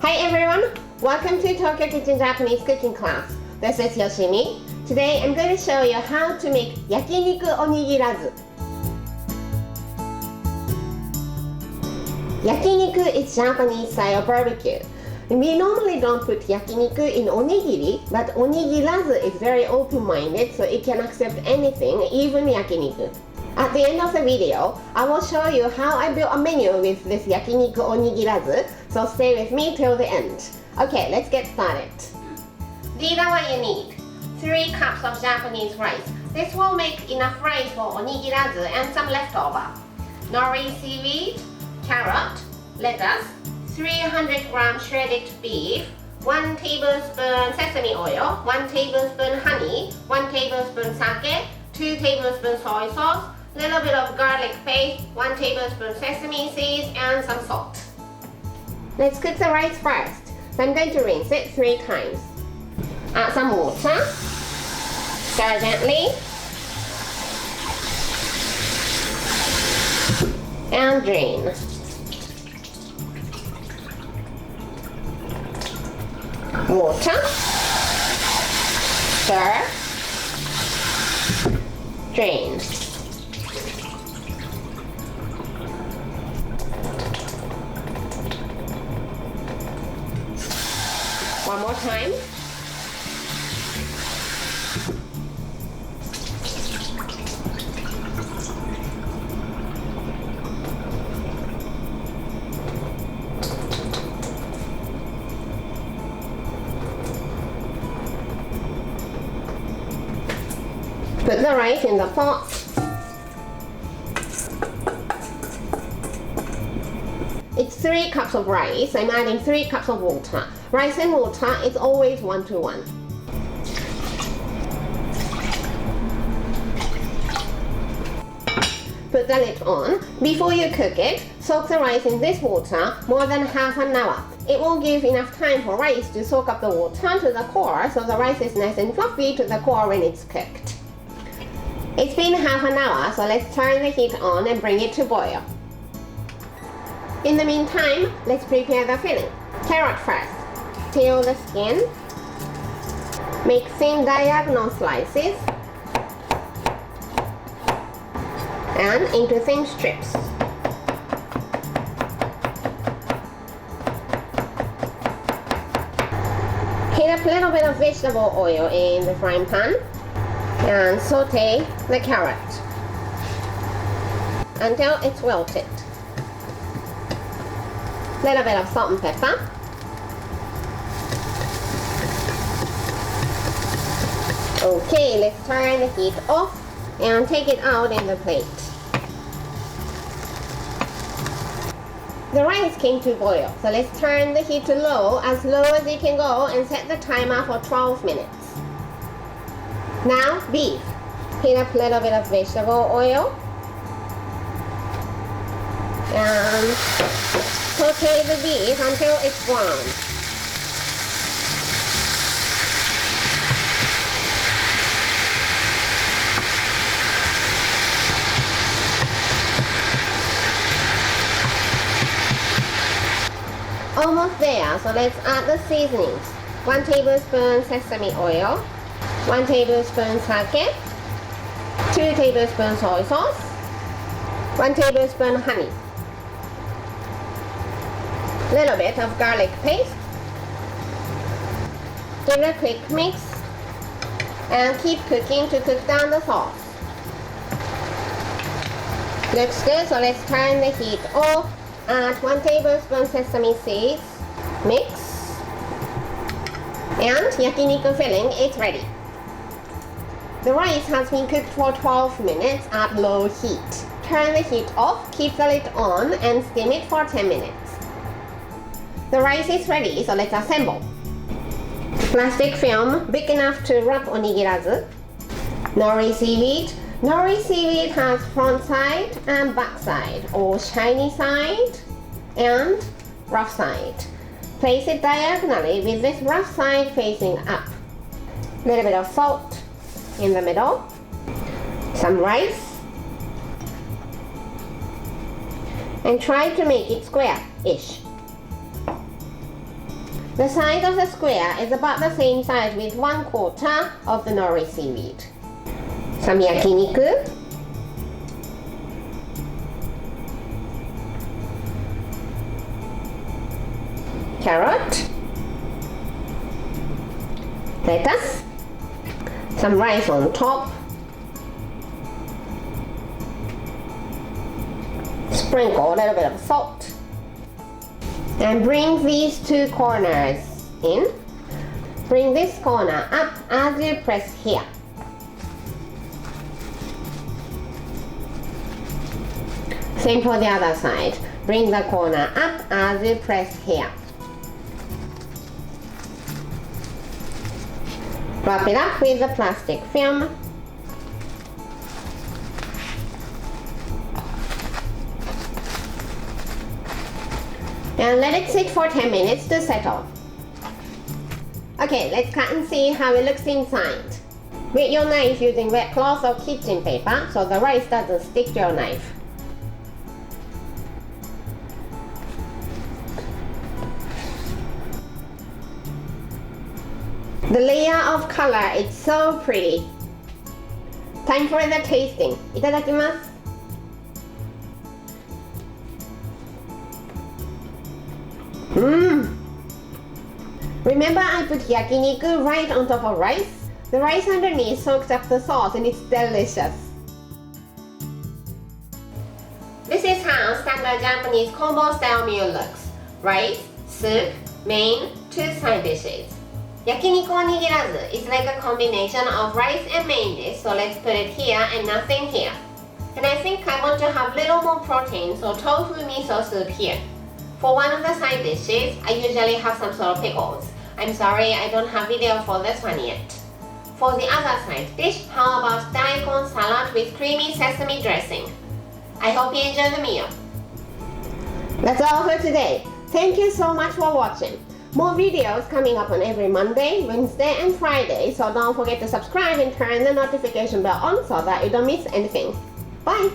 Hi everyone! Welcome to Tokyo Kitchen Japanese cooking class. This is Yoshimi. Today I'm going to show you how to make Yakiniku Onigirazu. Yakiniku is Japanese style barbecue. We normally don't put yakiniku in onigiri, but onigirazu is very open-minded, so it can accept anything, even yakiniku. At the end of the video, I will show you how I built a menu with this yakiniku onigirazu, so stay with me till the end. Okay, let's get started. These are what you need. 3 cups of Japanese rice. This will make enough rice for onigirazu and some leftover. Nori seaweed, carrot, lettuce, 300 grams shredded beef, 1 tablespoon sesame oil, 1 tablespoon honey, 1 tablespoon sake, 2 tablespoons soy sauce, little bit of garlic paste, 1 tablespoon sesame seeds, and some salt. Let's cook the rice first. So I'm going to rinse it 3 times. Add some water, stir gently, and drain. Water, stir, drain. One more time. Put the rice in the pot. It's 3 cups of rice. I'm adding 3 cups of water. Rice and water is always 1-to-1. Put the lid on. Before you cook it, soak the rice in this water more than half an hour. It will give enough time for rice to soak up the water to the core, so the rice is nice and fluffy to the core when it's cooked. It's been half an hour, so let's turn the heat on and bring it to boil. In the meantime, let's prepare the filling. Carrot first. Peel the skin. Make thin diagonal slices and into thin strips. Heat up a little bit of vegetable oil in the frying pan and saute the carrot until it's wilted. Little bit of salt and pepper. Okay, let's turn the heat off and take it out in the plate. The rice came to boil, so let's turn the heat to low as you can go, and set the timer for 12 minutes. Now, beef. Heat up a little bit of vegetable oil and saute the beef until it's brown. Almost there, so let's add the seasonings. 1 tablespoon sesame oil, 1 tablespoon sake, 2 tablespoons soy sauce, 1 tablespoon honey, little bit of garlic paste. Give it a quick mix and keep cooking to cook down the sauce. Looks good, so let's turn the heat off. Add 1 tablespoon sesame seeds, mix, and yakiniku filling is ready. The rice has been cooked for 12 minutes at low heat. Turn the heat off, keep the lid on, and steam it for 10 minutes. The rice is ready, so let's assemble. Plastic film big enough to wrap onigirazu. Nori seaweed. Nori seaweed has front side and back side, or shiny side and rough side. Place it diagonally with this rough side facing up. Little bit of salt in the middle, some rice, and try to make it square-ish. The size of the square is about the same size with 1/4 of the nori seaweed. Some yakiniku. Carrot. Lettuce. Some rice on top. Sprinkle a little bit of salt. And bring these two corners in. Bring this corner up as you press here. Same for the other side. Bring the corner up as you press here. Wrap it up with the plastic film. And let it sit for 10 minutes to settle. Okay, let's cut and see how it looks inside. Wet your knife using wet cloth or kitchen paper so the rice doesn't stick to your knife. The layer of color is so pretty. Time for the tasting. いただきます。Remember I put yakiniku right on top of rice? The rice underneath soaks up the sauce and it's delicious. This is how standard Japanese combo style meal looks. Rice, soup, main, 2 side dishes. Yakiniku onigirazu is like a combination of rice and main dish, so let's put it here and nothing here. And I think I want to have little more protein, so tofu miso soup here. For one of the side dishes, I usually have some sort of pickles. I'm sorry, I don't have video for this one yet. For the other side dish, how about daikon salad with creamy sesame dressing? I hope you enjoy the meal. That's all for today. Thank you so much for watching. More videos coming up on every Monday, Wednesday, and Friday, so don't forget to subscribe and turn the notification bell on so that you don't miss anything. Bye!